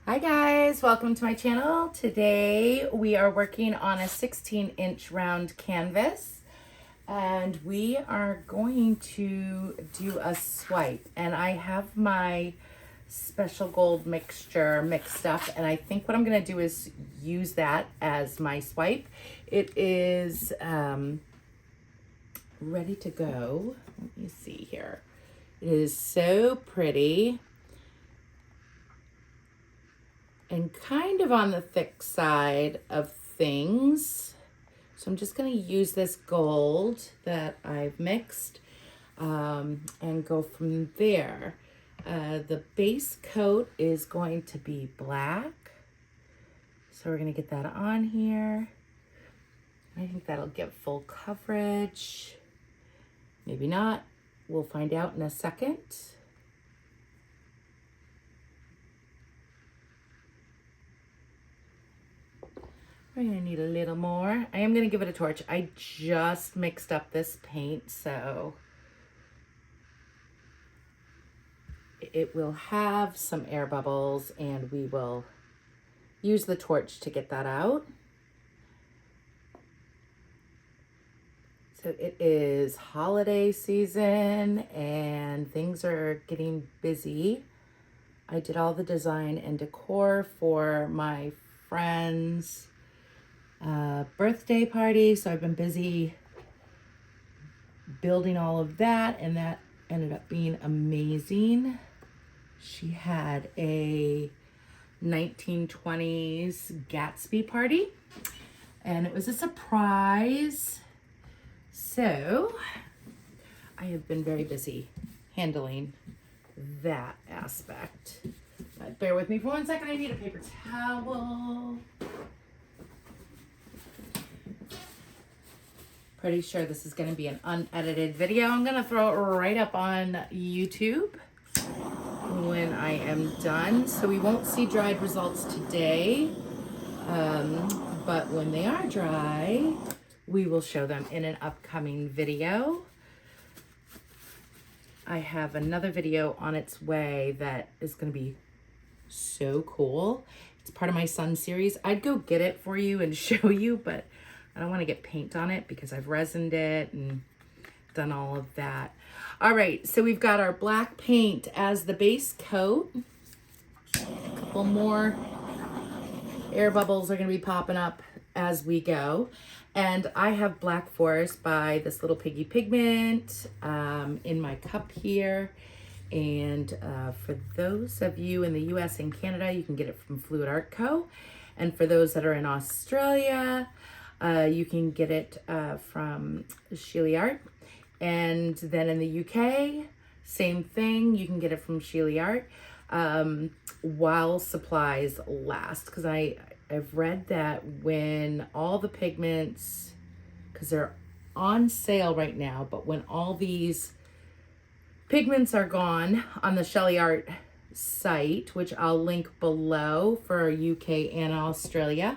Hi guys, welcome to my channel. Today we are working on a 16-inch round canvas and we are going to do a swipe, and I have my special gold mixture mixed up, and I think what I'm going to do is use that as my swipe. It is ready to go. Let me see here. It is so pretty and kind of on the thick side of things. So I'm just going to use this gold that I've mixed and go from there. The base coat is going to be black. So we're going to get that on here. I think that'll give full coverage. Maybe not. We'll find out in a second. We're gonna need a little more. I am gonna give it a torch. I just mixed up this paint, so it will have some air bubbles, and we will use the torch to get that out. So it is holiday season and things are getting busy. I did all the design and decor for my friend's birthday party, so I've been busy building all of that, and that ended up being amazing. She had a 1920s Gatsby party, and it was a surprise. So I have been very busy handling that aspect. But bear with me for 1 second. I need a paper towel. Pretty sure this is going to be an unedited video. I'm going to throw it right up on YouTube when I am done. So we won't see dried results today, but when they are dry, we will show them in an upcoming video. I have another video on its way that is going to be so cool. It's part of my Sun series. I'd go get it for you and show you, but I don't want to get paint on it because I've resined it and done all of that. All right, so we've got our black paint as the base coat. A couple more air bubbles are going to be popping up as we go. And I have Black Forest by this little piggy pigment in my cup here. And for those of you in the US and Canada, you can get it from Fluid Art Co. And for those that are in Australia, you can get it from Sheely Art. And then in the UK, same thing. You can get it from Sheely Art while supplies last. Because I've read that when all the pigments, because they're on sale right now, but when all these pigments are gone on the Sheely Art site, which I'll link below for UK and Australia,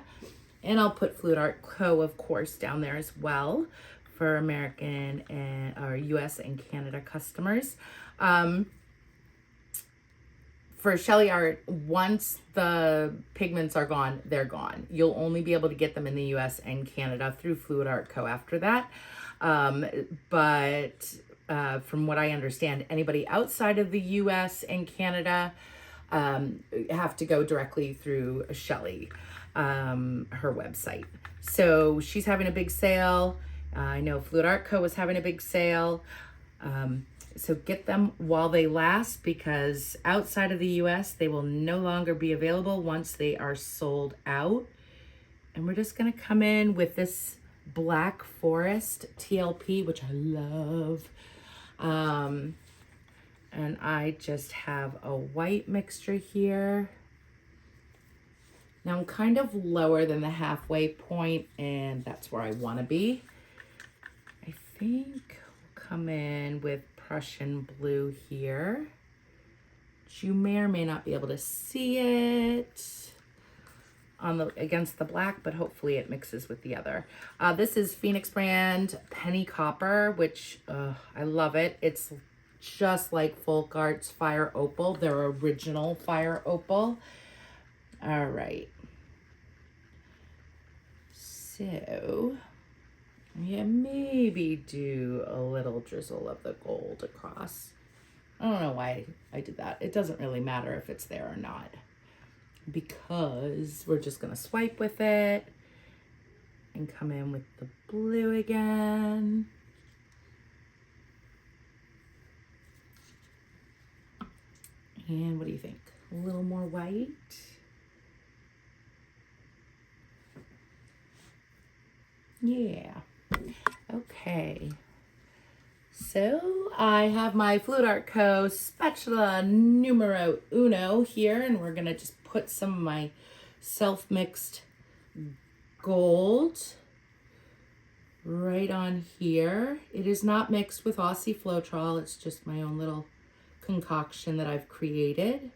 and I'll put Fluid Art Co., of course, down there as well for American and or US and Canada customers. For Sheely Art, once the pigments are gone, they're gone. You'll only be able to get them in the US and Canada through Fluid Art Co. after that. But from what I understand, anybody outside of the US and Canada have to go directly through Sheely, her website. So she's having a big sale. I know Fluid Art Co. is having a big sale. So get them while they last, because outside of the US, they will no longer be available once they are sold out. And we're just going to come in with this Black Forest TLP, which I love. And I just have a white mixture here. Now I'm kind of lower than the halfway point, and that's where I want to be. I think we'll come in with Prussian blue here. You may or may not be able to see it on the against the black, but hopefully it mixes with the other. This is Phoenix brand Penny Copper, which I love it. It's just like Folk Art's Fire Opal, their original Fire Opal. All right. So, yeah, maybe do a little drizzle of the gold across. I don't know why I did that. It doesn't really matter if it's there or not, because we're just gonna swipe with it and come in with the blue again. And what do you think? A little more white? Yeah. Okay. So I have my Fluid Art Co. spatula numero uno here, and we're gonna just put some of my self-mixed gold right on here. It is not mixed with Aussie Floetrol. It's just my own little concoction that I've created.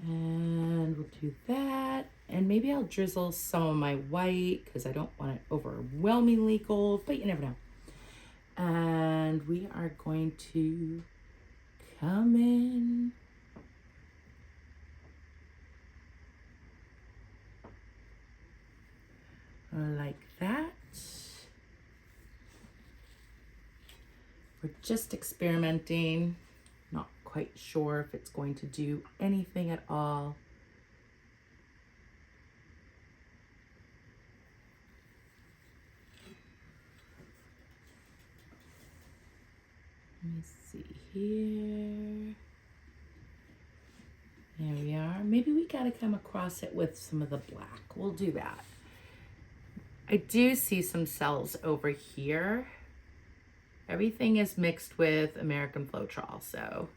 And we'll do that. And maybe I'll drizzle some of my white because I don't want it overwhelmingly gold, but you never know. And we are going to come in like that. We're just experimenting, not quite sure if it's going to do anything at all. Let me see here. There we are. Maybe we gotta come across it with some of the black. We'll do that. I do see some cells over here. Everything is mixed with American Floetrol, so.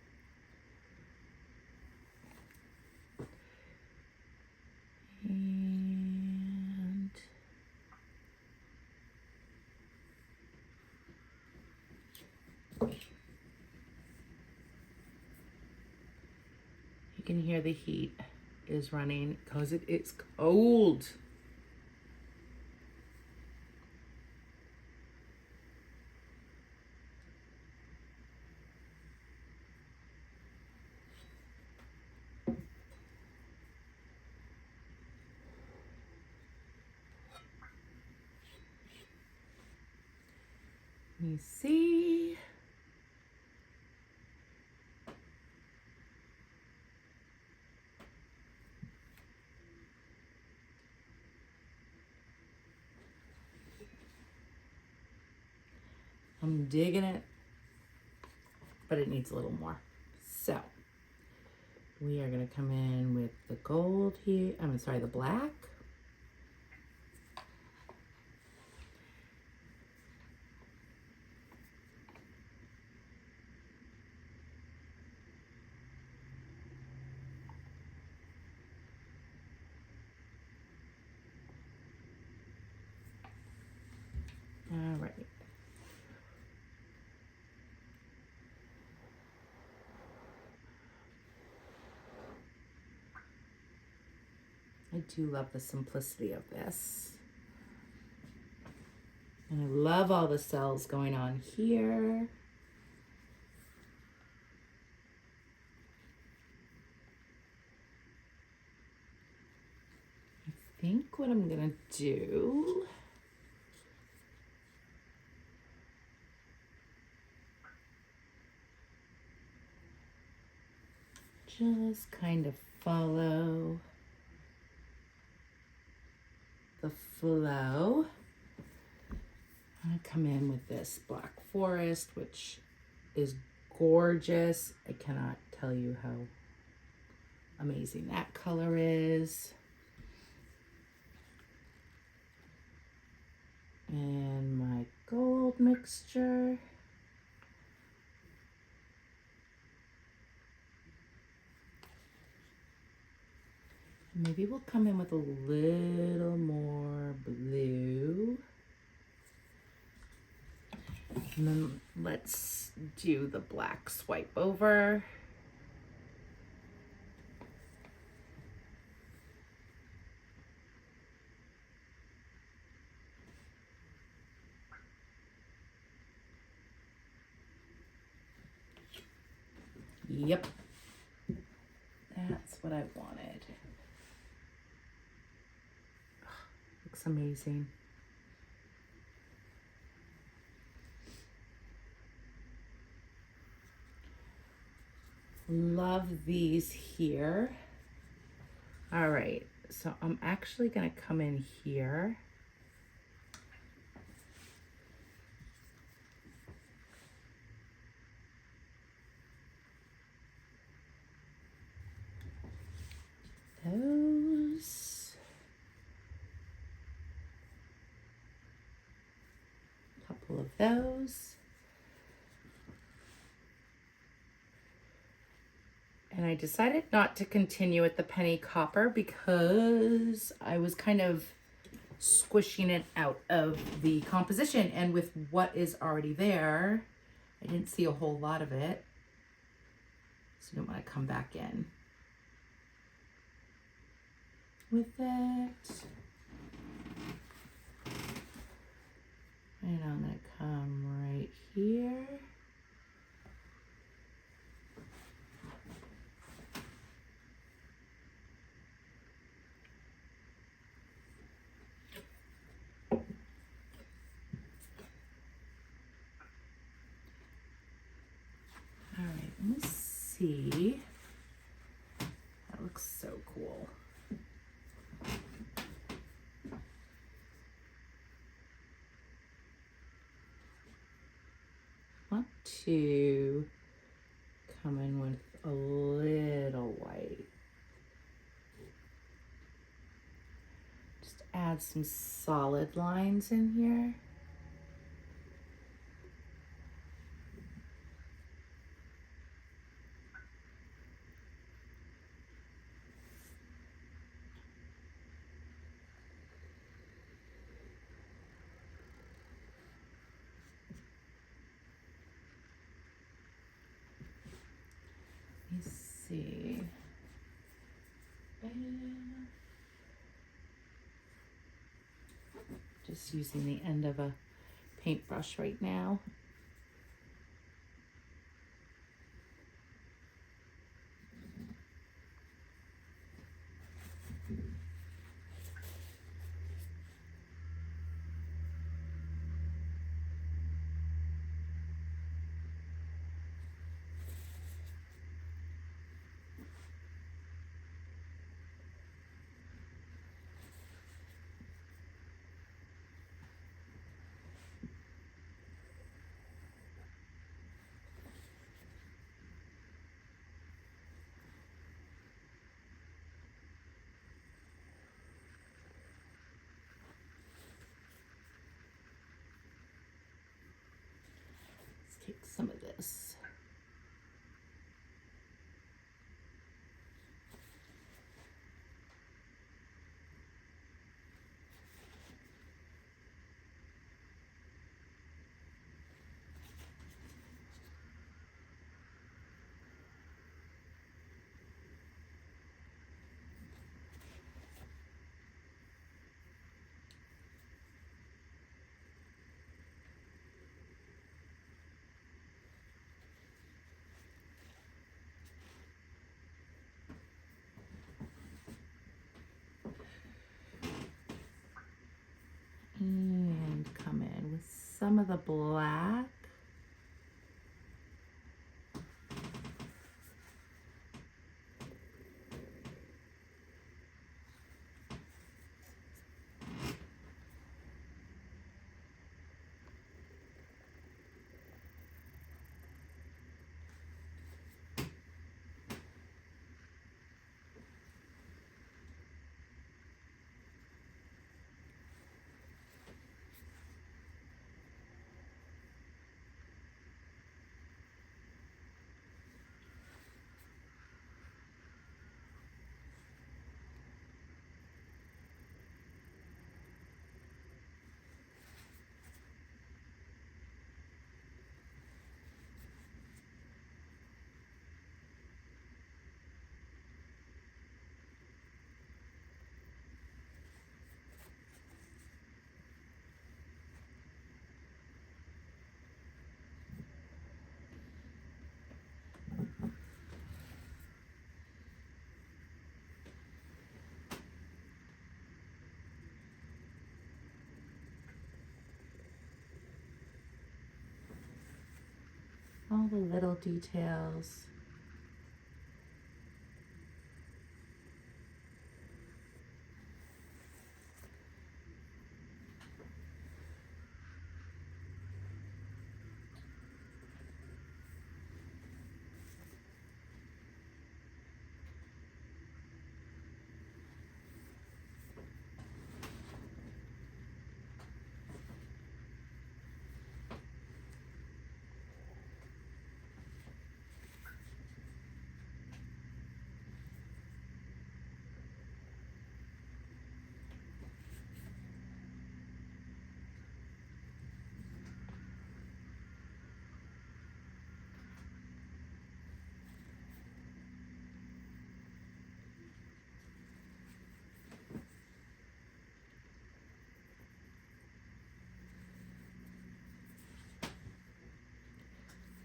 And you can hear the heat is running because it is cold. Let me see. I'm digging it, but it needs a little more. So we are gonna come in with the gold here. I'm sorry, the black. All right. I do love the simplicity of this. And I love all the cells going on here. I think what I'm gonna do just kind of follow the flow. I'm gonna come in with this Black Forest, which is gorgeous. I cannot tell you how amazing that color is. And my gold mixture. Maybe we'll come in with a little more blue. And then let's do the black swipe over. Yep. That's what I wanted. Looks amazing. Love these here. All right, so I'm actually gonna come in here. Those. A couple of those. And I decided not to continue with the penny copper because I was kind of squishing it out of the composition, and with what is already there, I didn't see a whole lot of it. So I don't want to come back in with it. And I'm going to come right here. All right, let me see. That looks so cool. Want to come in with a little white. Just add some solid lines in here. Let me see. And just using the end of a paintbrush right now. Let's take some of this. And come in with some of the black. all the little details.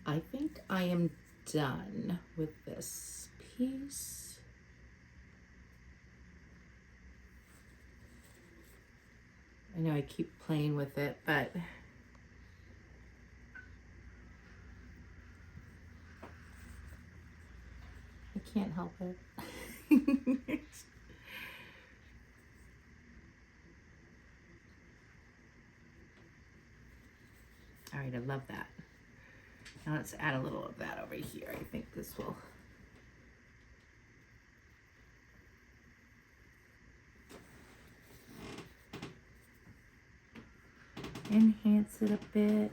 I think I am done with this piece. I know I keep playing with it, but I can't help it. All right, I love that. Now let's add a little of that over here. I think this will enhance it a bit.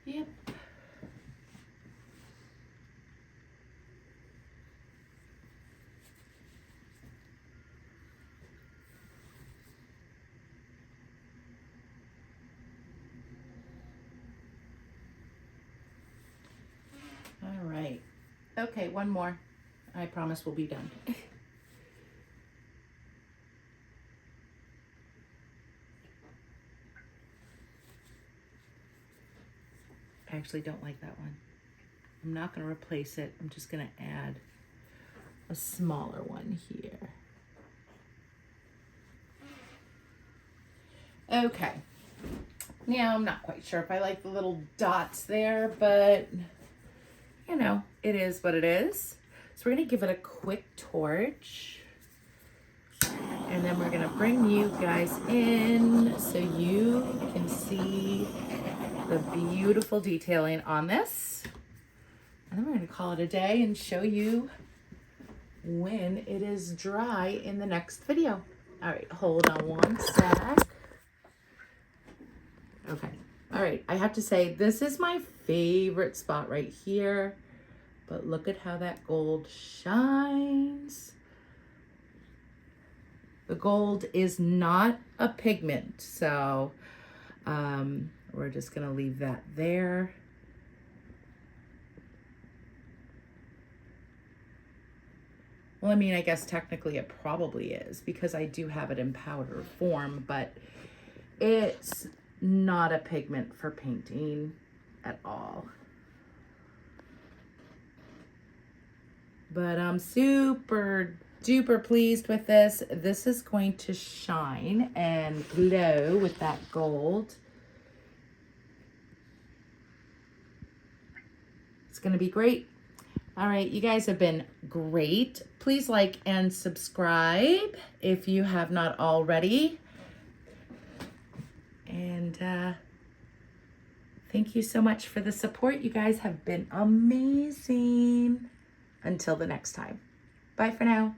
Yep. All right. Okay, one more. I promise we'll be done. I actually don't like that one. I'm not going to replace it. I'm just going to add a smaller one here. Okay. Now, I'm not quite sure if I like the little dots there, but you know, it is what it is. So we're going to give it a quick torch. And then we're going to bring you guys in so you can see the beautiful detailing on this. And then we're going to call it a day and show you when it is dry in the next video. All right, hold on one sec. Okay. All right, I have to say this is my favorite spot right here, but look at how that gold shines. The gold is not a pigment, so we're just gonna leave that there. Well, I mean, I guess technically it probably is because I do have it in powder form, but it's not a pigment for painting at all. But I'm super duper pleased with this. This is going to shine and glow with that gold. It's going to be great. All right, you guys have been great. Please like and subscribe if you have not already. And thank you so much for the support. You guys have been amazing. Until the next time. Bye for now.